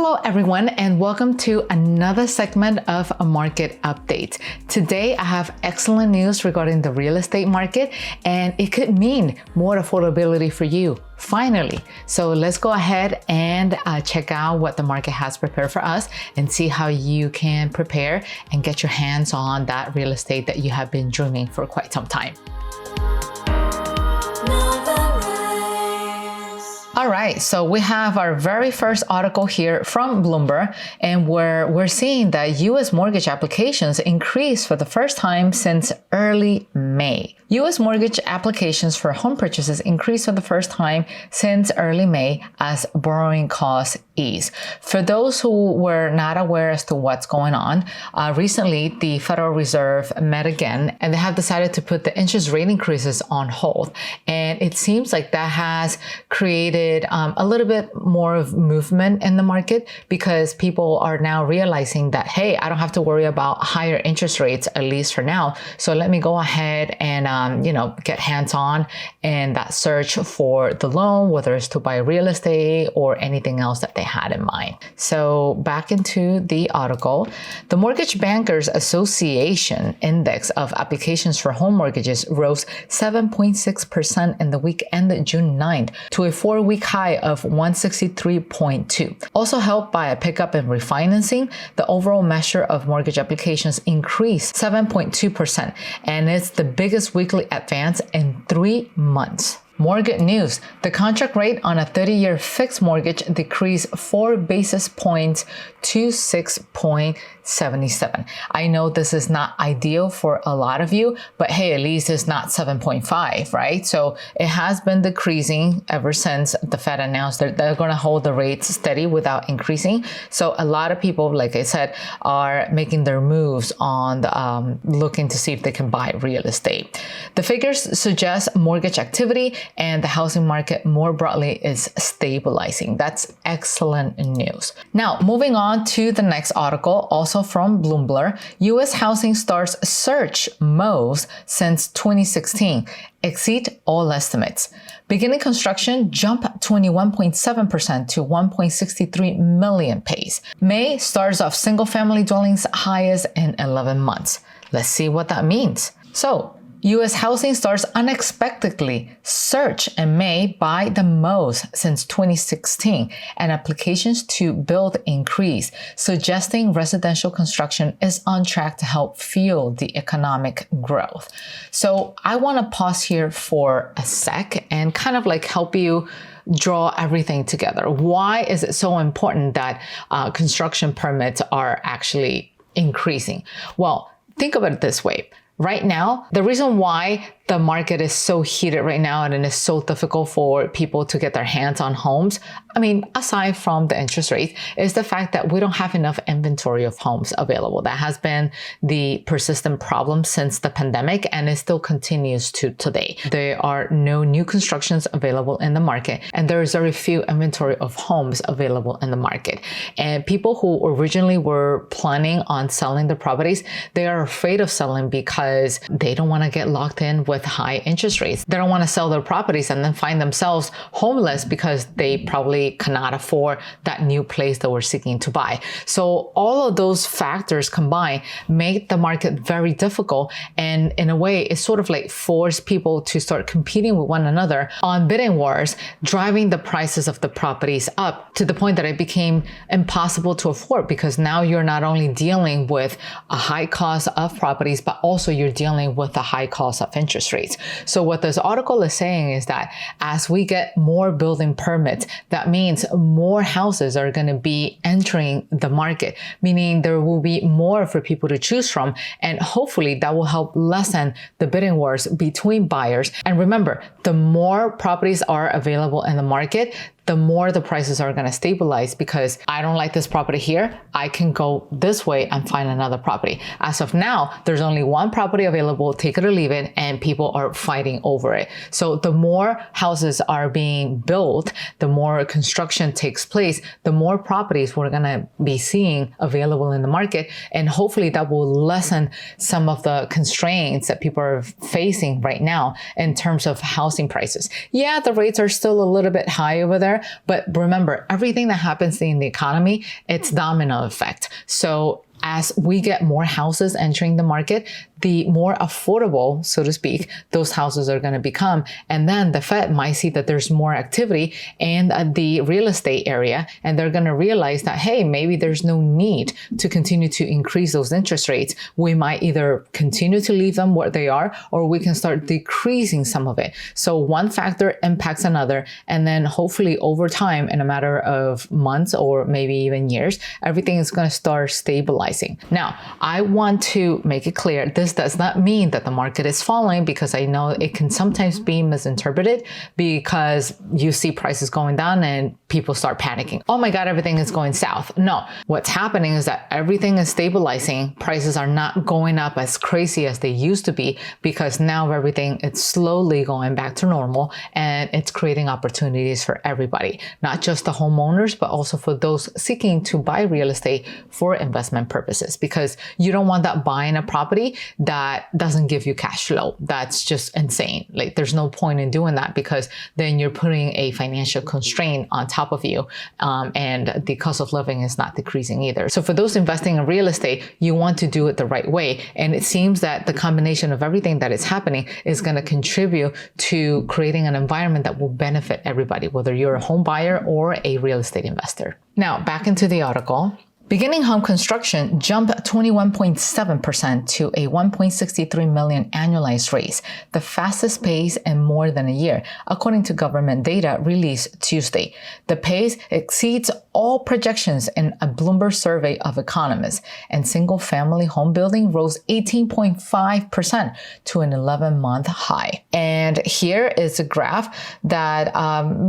Hello everyone, and welcome to another segment of a market update. Today I have excellent news regarding the real estate market, and it could mean more affordability for you, finally. So let's go ahead and check out what the market has prepared for us and see how you can prepare and get your hands on that real estate that you have been dreaming for quite some time. All right, so we have our very first article here from Bloomberg, and where we're seeing that U.S. mortgage applications increased for the first time since early May. U.S. mortgage applications for home purchases increased for the first time since early May as borrowing costs ease. For those who were not aware as to what's going on, recently the Federal Reserve met again, and they have decided to put the interest rate increases on hold. And it seems like that has created a little bit more of movement in the market, because people are now realizing that, hey, I don't have to worry about higher interest rates, at least for now. So let me go ahead and, get hands-on in that search for the loan, whether it's to buy real estate or anything else that they had in mind. So back into the article, the Mortgage Bankers Association index of applications for home mortgages rose 7.6% in the week ended June 9th to a 4-week high of 163.2. Also helped by a pickup in refinancing, the overall measure of mortgage applications increased 7.2%, and it's the biggest weekly advance in 3 months. More good news. The contract rate on a 30-year fixed mortgage decreased 4 basis points to 6.77. I know this is not ideal for a lot of you, but hey, at least it's not 7.5, right? So it has been decreasing ever since the Fed announced that they're going to hold the rates steady without increasing. So a lot of people, like I said, are making their moves on looking to see if they can buy real estate. The figures suggest mortgage activity and the housing market more broadly is stabilizing. That's excellent news. Now, moving on to the next article, also from Bloomberg, U.S. housing starts surge most since 2016, exceed all estimates. Beginning construction jumped 21.7% to 1.63 million pace. May starts off single-family dwellings highest in 11 months. Let's see what that means. So, U.S. housing starts unexpectedly surged in May by the most since 2016, and applications to build increased, suggesting residential construction is on track to help fuel the economic growth. So I want to pause here for a sec and kind of like help you draw everything together. Why is it so important that construction permits are actually increasing? Well, think of it this way. Right now, the reason why the market is so heated right now and it is so difficult for people to get their hands on homes, I mean, aside from the interest rate, is the fact that we don't have enough inventory of homes available. That has been the persistent problem since the pandemic, and it still continues to today. There are no new constructions available in the market, and there is very few inventory of homes available in the market. And people who originally were planning on selling their properties, they are afraid of selling because they don't want to get locked in with high interest rates. They don't want to sell their properties and then find themselves homeless because they probably cannot afford that new place that we're seeking to buy. So all of those factors combined make the market very difficult, and in a way it sort of like forced people to start competing with one another on bidding wars, driving the prices of the properties up to the point that it became impossible to afford, because now you're not only dealing with a high cost of properties, but also you're dealing with a high cost of interest rates. So what this article is saying is that as we get more building permits, that means more houses are going to be entering the market, meaning there will be more for people to choose from, and hopefully that will help lessen the bidding wars between buyers. And remember, the more properties are available in the market, the more the prices are going to stabilize, because I don't like this property here, I can go this way and find another property. As of now, there's only one property available, take it or leave it, and people are fighting over it. So the more houses are being built, the more construction takes place, the more properties we're going to be seeing available in the market, and hopefully that will lessen some of the constraints that people are facing right now in terms of housing prices. Yeah, the rates are still a little bit high over there, there. But remember, everything that happens in the economy, it's domino effect. So as we get more houses entering the market, the more affordable, so to speak, those houses are going to become. And then the Fed might see that there's more activity in the real estate area, and they're going to realize that, hey, maybe there's no need to continue to increase those interest rates. We might either continue to leave them where they are, or we can start decreasing some of it. So one factor impacts another, and then hopefully over time, in a matter of months or maybe even years, everything is going to start stabilizing. Now, I want to make it clear, this does not mean that the market is falling, because I know it can sometimes be misinterpreted because you see prices going down and people start panicking. Oh my God, everything is going south. No, what's happening is that everything is stabilizing. Prices are not going up as crazy as they used to be, because now everything is slowly going back to normal, and it's creating opportunities for everybody, not just the homeowners, but also for those seeking to buy real estate for investment purposes, because you don't want that buying a property that doesn't give you cash flow. That's just insane. Like, there's no point in doing that, because then you're putting a financial constraint on top of you, and the cost of living is not decreasing either. So for those investing in real estate, you want to do it the right way. And it seems that the combination of everything that is happening is going to contribute to creating an environment that will benefit everybody, whether you're a home buyer or a real estate investor. Now, back into the article. Beginning home construction jumped 21.7% to a 1.63 million annualized rate, the fastest pace in more than a year, according to government data released Tuesday. The pace exceeds all projections in a Bloomberg survey of economists, and single-family home building rose 18.5% to an 11-month high. And here is a graph that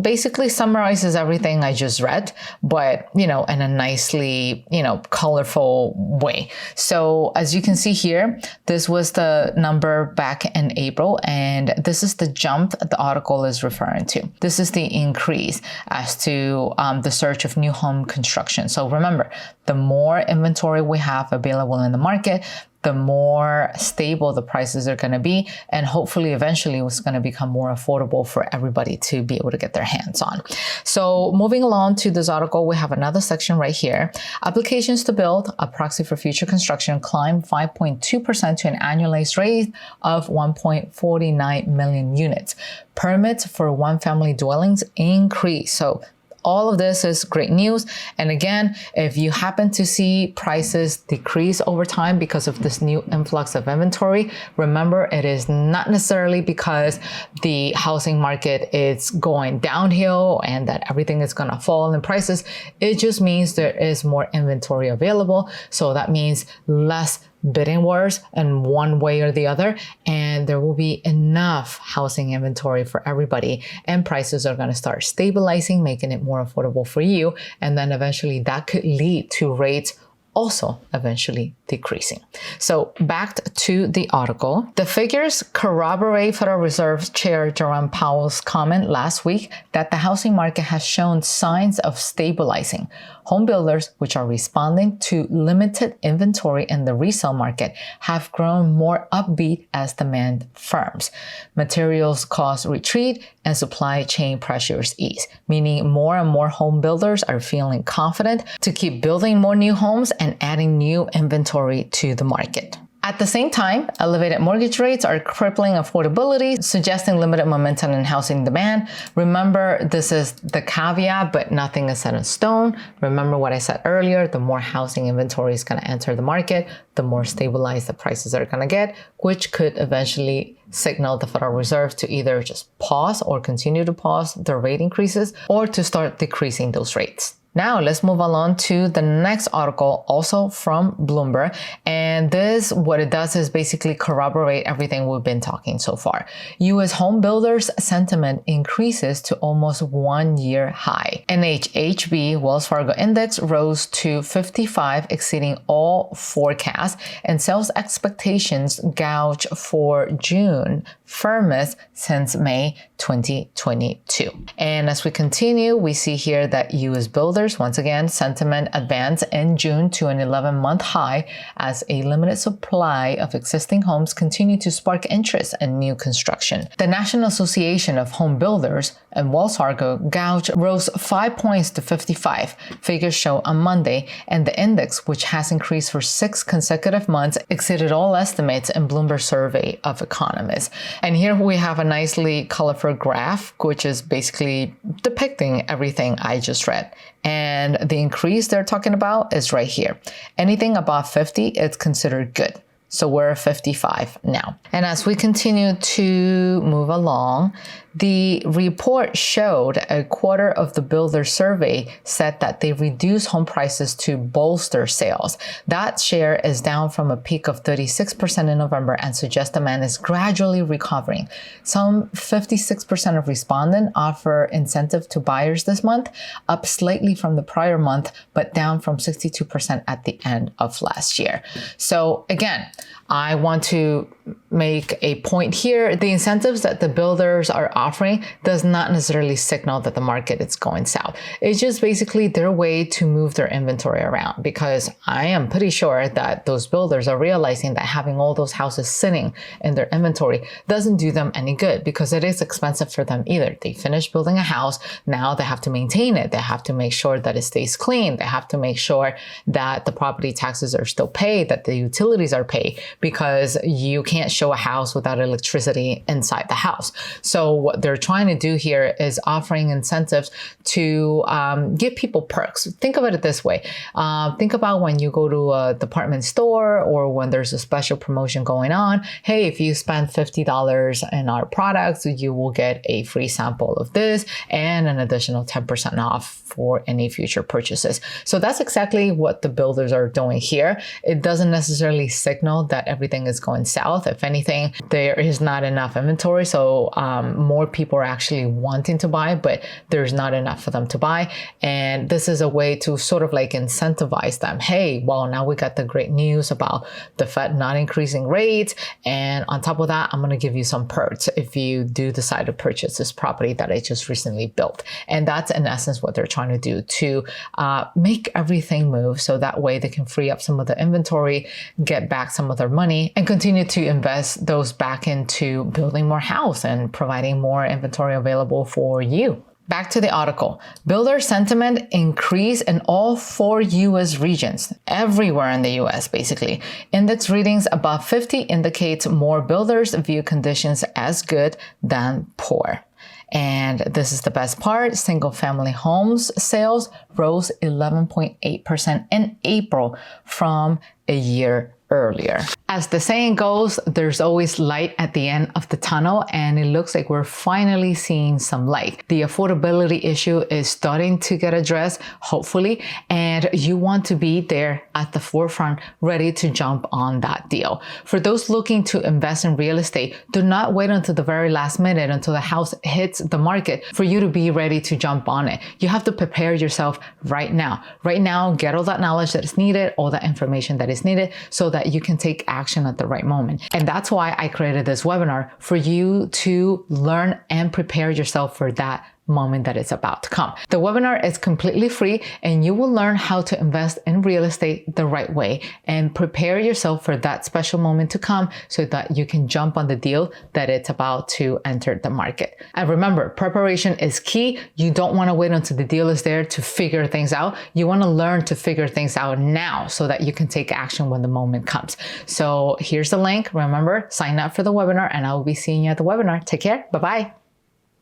basically summarizes everything I just read, but, in a nicely colorful way. So as you can see here, this was the number back in April, and this is the jump the article is referring to. This is the increase as to the surge of new home construction. So remember, the more inventory we have available in the market, the more stable the prices are going to be, and hopefully eventually it's going to become more affordable for everybody to be able to get their hands on. So moving along to this article, we have another section right here. Applications to build, a proxy for future construction, climbed 5.2% to an annualized rate of 1.49 million units. Permits for one-family dwellings increased. So all of this is great news. And again, if you happen to see prices decrease over time because of this new influx of inventory, remember, it is not necessarily because the housing market is going downhill and that everything is going to fall in prices. It just means there is more inventory available. So that means less bidding wars in one way or the other, and there will be enough housing inventory for everybody, and prices are going to start stabilizing, making it more affordable for you, and then eventually that could lead to rates also eventually decreasing. So back to the article. The figures corroborate Federal Reserve Chair Jerome Powell's comment last week that the housing market has shown signs of stabilizing. Home builders, which are responding to limited inventory in the resale market, have grown more upbeat as demand firms. Materials costs retreat and supply chain pressures ease, meaning more and more home builders are feeling confident to keep building more new homes and adding new inventory to the market. At the same time, elevated mortgage rates are crippling affordability, suggesting limited momentum in housing demand. Remember, this is the caveat, but nothing is set in stone. Remember what I said earlier, the more housing inventory is going to enter the market, the more stabilized the prices are going to get, which could eventually signal the Federal Reserve to either just pause or continue to pause their rate increases, or to start decreasing those rates. Now let's move along to the next article, also from Bloomberg. And this, what it does is basically corroborate everything we've been talking so far. U.S. home builders sentiment increases to almost 1-year high. NHHB Wells Fargo Index rose to 55, exceeding all forecasts, and sales expectations gauge for June firmest since May 2022. And as we continue, we see here that U.S. builders, once again, sentiment advanced in June to an 11-month high as a limited supply of existing homes continue to spark interest in new construction. The National Association of Home Builders and Wells Fargo gauge rose 5 points to 55. Figures show on Monday, and the index, which has increased for 6 consecutive months, exceeded all estimates in Bloomberg survey of economists. And here we have a nicely colorful graph, which is basically depicting everything I just read. And the increase they're talking about is right here. Anything above 50 is considered good. So we're at 55 now. And as we continue to move along, the report showed a quarter of the builder survey said that they reduced home prices to bolster sales. That share is down from a peak of 36% in November and suggests demand is gradually recovering. Some 56% of respondents offer incentive to buyers this month, up slightly from the prior month, but down from 62% at the end of last year. So again, I want to make a point here. The incentives that the builders are offering does not necessarily signal that the market is going south. It's just basically their way to move their inventory around, because I am pretty sure that those builders are realizing that having all those houses sitting in their inventory doesn't do them any good, because it is expensive for them either. They finish building a house, now they have to maintain it. They have to make sure that it stays clean. They have to make sure that the property taxes are still paid, that the utilities are paid, because you can't show a house without electricity inside the house. So what they're trying to do here is offering incentives to give people perks. Think of it this way. Think about when you go to a department store or when there's a special promotion going on. Hey, if you spend $50 in our products, you will get a free sample of this and an additional 10% off for any future purchases. So that's exactly what the builders are doing here. It doesn't necessarily signal that everything is going south. If anything, there is not enough inventory. So more people are actually wanting to buy, but there's not enough for them to buy. And this is a way to sort of like incentivize them. Hey, well, now we got the great news about the Fed not increasing rates. And on top of that, I'm going to give you some perks if you do decide to purchase this property that I just recently built. And that's in essence what they're trying to do, to make everything move so that way they can free up some of the inventory, get back some of their money, and continue to invest those back into building more house and providing more inventory available for you. Back to the article. Builder sentiment increased in all 4 U.S. regions, everywhere in the U.S. basically. Index readings above 50 indicates more builders view conditions as good than poor. And this is the best part. Single family homes sales rose 11.8% in April from a year earlier. As the saying goes, there's always light at the end of the tunnel, and it looks like we're finally seeing some light. The affordability issue is starting to get addressed, hopefully, and you want to be there at the forefront, ready to jump on that deal. For those looking to invest in real estate, do not wait until the very last minute, until the house hits the market for you to be ready to jump on it. You have to prepare yourself right now. Right now, get all that knowledge that is needed, all that information that is needed, so that you can take action at the right moment. And that's why I created this webinar, for you to learn and prepare yourself for that moment that is about to come. The webinar is completely free, and you will learn how to invest in real estate the right way and prepare yourself for that special moment to come so that you can jump on the deal that it's about to enter the market. And remember, preparation is key. You don't want to wait until the deal is there to figure things out. You want to learn to figure things out now so that you can take action when the moment comes. So here's the link. Remember, sign up for the webinar, and I will be seeing you at the webinar. Take care. Bye-bye.